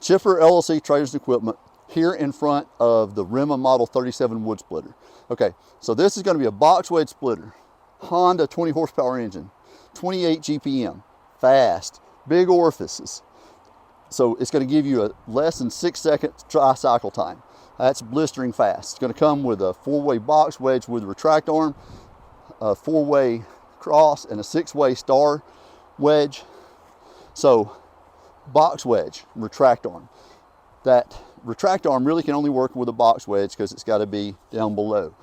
Chipper LLC Traders and Equipment here in front of the Rima Model 37 wood splitter. Okay, so this is going to be a box wedge splitter, Honda 20 horsepower engine, 28 GPM, fast, big orifices. So it's going to give you a less than 6 second dry cycle time. That's blistering fast. It's going to come with a 4-way box wedge with a retract arm, a 4-way cross, and a 6-way star wedge. So box wedge, retract arm. That retract arm really can only work with a box wedge because it's got to be down below.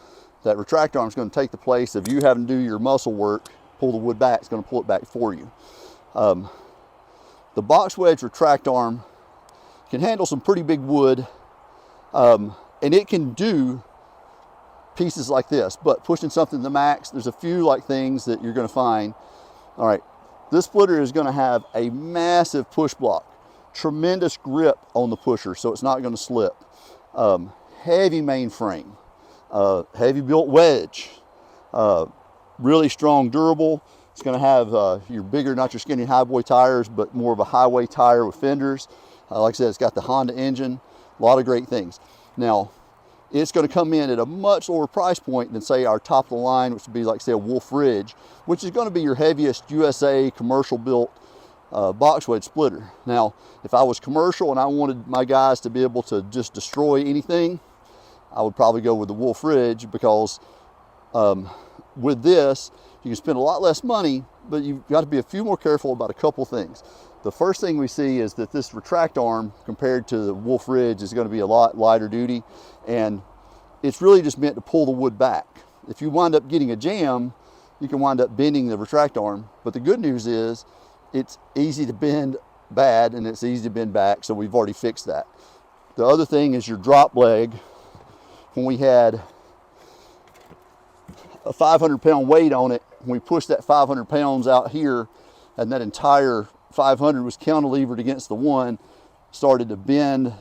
That retract arm is going to take the place of you having to do your muscle work, pull the wood back. It's going to pull it back for you. The box wedge retract arm can handle some pretty big wood, and it can do pieces like this, but pushing something to the max, there's a few like things that you're going to find. All right, this splitter is going to have a massive push block, tremendous grip on the pusher, so it's not going to slip. Heavy mainframe, heavy built wedge, really strong, durable. It's going to have your bigger, not your skinny highboy tires, but more of a highway tire with fenders. Like I said, it's got the Honda engine, a lot of great things. Now, it's going to come in at a much lower price point than, say, our top of the line, which would be like, say, a Wolf Ridge, which is going to be your heaviest USA commercial built box wedge splitter. Now, if I was commercial and I wanted my guys to be able to just destroy anything, I would probably go with the Wolf Ridge, because with this, you can spend a lot less money, but you've got to be a few more careful about a couple things. The first thing we see is that this retract arm compared to the Wolf Ridge is going to be a lot lighter duty, and it's really just meant to pull the wood back. If you wind up getting a jam, you can wind up bending the retract arm, but the good news is it's easy to bend bad and it's easy to bend back, so we've already fixed that. The other thing is your drop leg. When we had a 500-pound weight on it, when we pushed that 500 pounds out here, and that entire 500 was cantilevered against the one, started to bend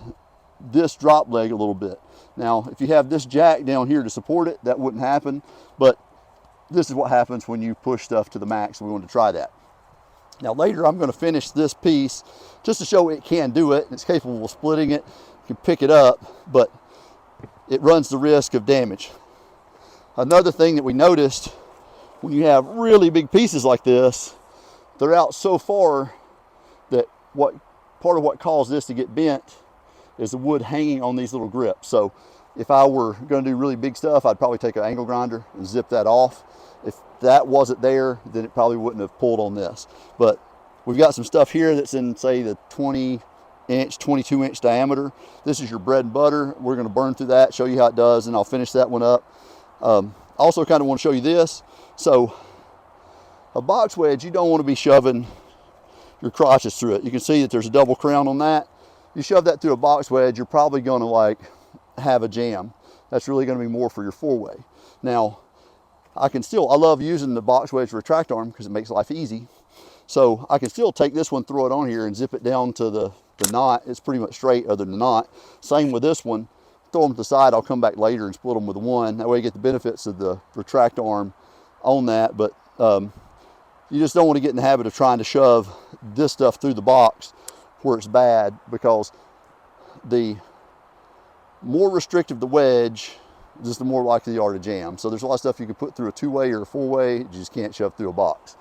this drop leg a little bit. Now, if you have this jack down here to support it, that wouldn't happen, but this is what happens when you push stuff to the max, and we want to try that. Now later I'm going to finish this piece just to show it can do it. It's capable of splitting it. You can pick it up, but it runs the risk of damage. Another thing that we noticed, when you have really big pieces like this, they're out so far that part of what caused this to get bent is the wood hanging on these little grips. So if I were going to do really big stuff, I'd probably take an angle grinder and zip that off. If that wasn't there, then it probably wouldn't have pulled on this. But we've got some stuff here that's in, say, the 20-inch, 22-inch diameter. This is your bread and butter. We're going to burn through that, show you how it does, and I'll finish that one up. Also kind of want to show you this. So a box wedge, you don't want to be shoving your crotches through it. You can see that there's a double crown on that. You shove that through a box wedge, you're probably going to like have a jam. That's really going to be more for your 4-way. Now, I love using the box wedge retract arm because it makes life easy. So I can still take this one, throw it on here, and zip it down to the knot. It's pretty much straight other than the knot. Same with this one. Throw them to the side. I'll come back later and split them with the one. That way you get the benefits of the retract arm on that. But you just don't want to get in the habit of trying to shove this stuff through the box where it's bad, because the more restrictive the wedge, just the more likely you are to jam. So there's a lot of stuff you can put through a 2-way or a 4-way, you just can't shove through a box.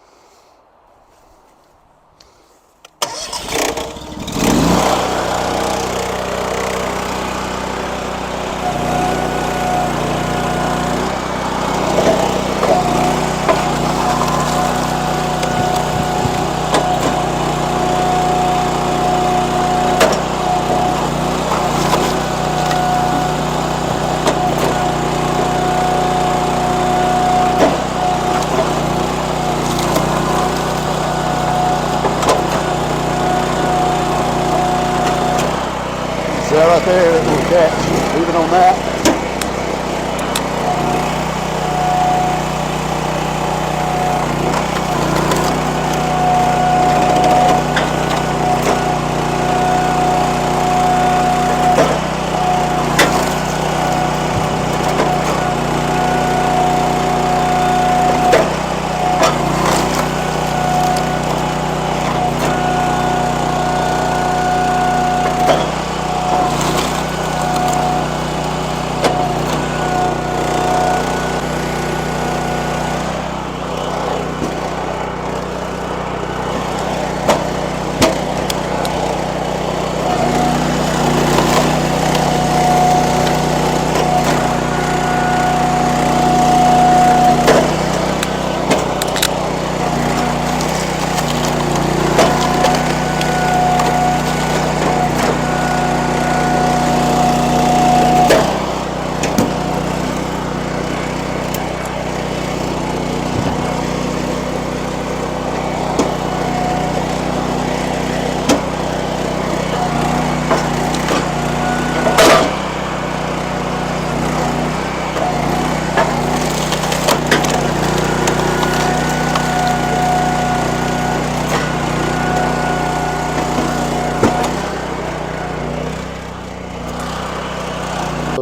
That right there, that little catch, leave it on that.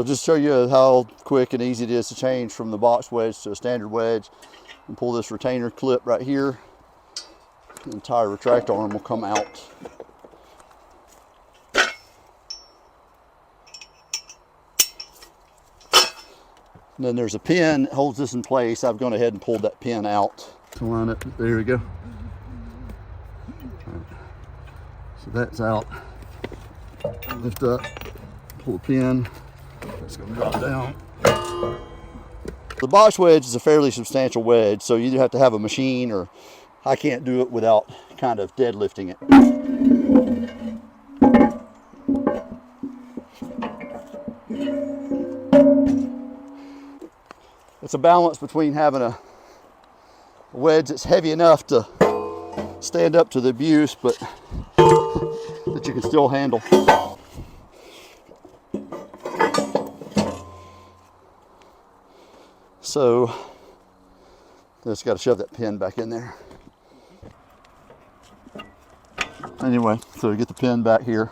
So just show you how quick and easy it is to change from the box wedge to a standard wedge. And pull this retainer clip right here. The entire retract arm will come out. And then there's a pin that holds this in place. I've gone ahead and pulled that pin out to line it. There we go. Right. So that's out. Lift up, pull the pin. It's going to drop down. The box wedge is a fairly substantial wedge, so you either have to have a machine, or I can't do it without kind of deadlifting it. It's a balance between having a wedge that's heavy enough to stand up to the abuse, but that you can still handle. So just got to shove that pin back in there. Anyway, so we get the pin back here.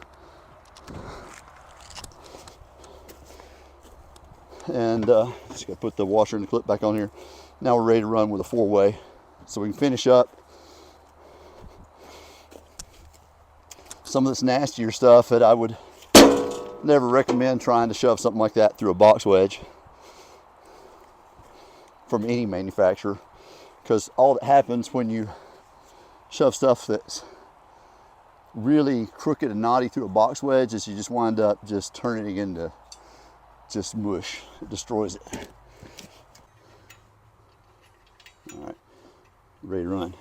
And just got to put the washer and the clip back on here. Now we're ready to run with a 4-way. So we can finish up some of this nastier stuff that I would never recommend trying to shove something like that through a box wedge from any manufacturer, because all that happens when you shove stuff that's really crooked and knotty through a box wedge is you just wind up just turning it into just mush. It destroys it. All right, ready to run.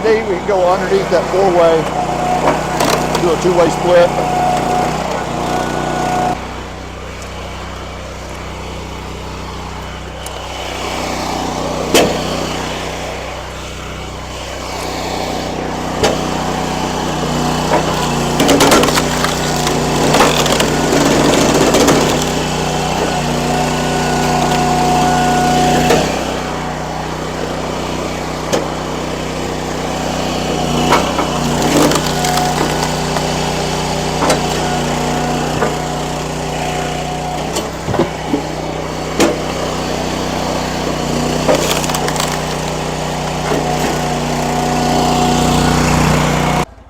We can go underneath that 4-way, do a 2-way split.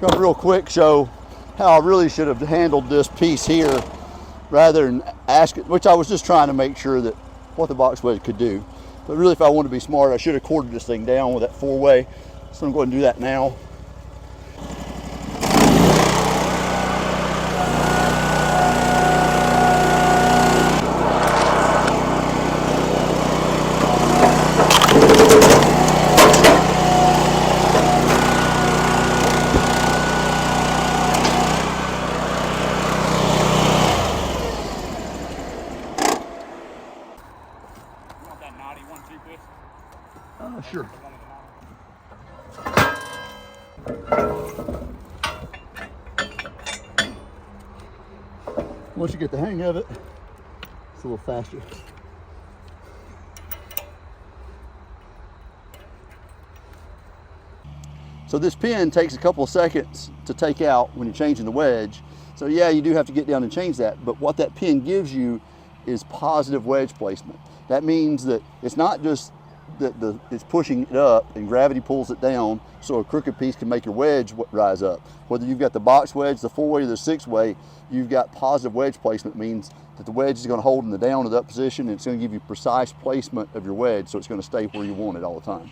Come real quick, show how I really should have handled this piece here rather than ask it, which I was just trying to make sure that what the box wedge could do. But really, if I wanted to be smart, I should have corded this thing down with that 4-way. So I'm going to do that now. Sure. Once you get the hang of it, it's a little faster. So this pin takes a couple of seconds to take out when you're changing the wedge. So yeah, you do have to get down and change that, but what that pin gives you is positive wedge placement. That means that it's not just that it's pushing it up and gravity pulls it down, so a crooked piece can make your wedge rise up. Whether you've got the box wedge, the 4-way, or the 6-way, you've got positive wedge placement. It means that the wedge is going to hold in the down or up position, and it's going to give you precise placement of your wedge, so it's going to stay where you want it all the time.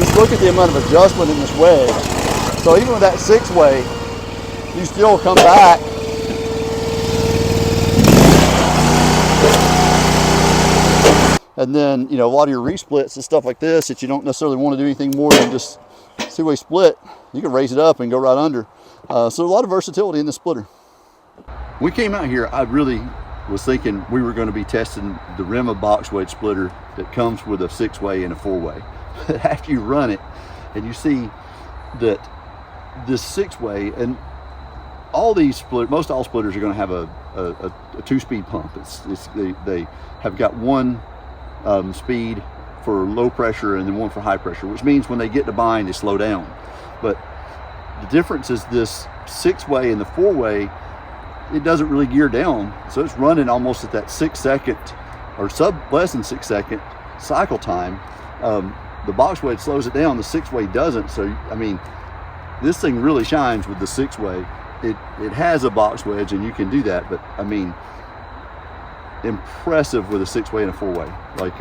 just look at the amount of adjustment in this wedge. So even with that 6-way, you still come back and then, you know, a lot of your resplits and stuff like this that you don't necessarily want to do anything more than just 2-way split, you can raise it up and go right under. So a lot of versatility in the splitter. When we came out here, I really was thinking we were going to be testing the Rima box wedge splitter that comes with a 6-way and a 4-way. But after you run it and you see that this 6-way, and all these most all splitters are going to have a 2-speed pump. They have got one speed for low pressure and then one for high pressure, which means when they get to bind, they slow down. But the difference is this 6-way and the 4-way, it doesn't really gear down, so it's running almost at that 6-second or less than 6-second cycle time. The box wedge slows it down, the 6-way doesn't. So I mean, this thing really shines with the 6-way. It has a box wedge and you can do that, but I mean, impressive with a 6-way and a 4-way. Like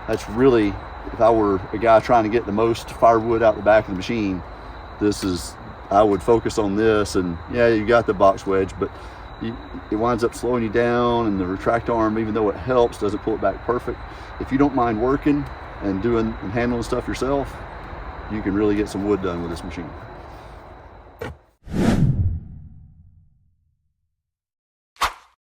that's really, if I were a guy trying to get the most firewood out the back of the machine, I would focus on this. And yeah, you got the box wedge, but it winds up slowing you down, and the retract arm, even though it helps, doesn't pull it back perfect. If you don't mind working and doing and handling stuff yourself, you can really get some wood done with this machine.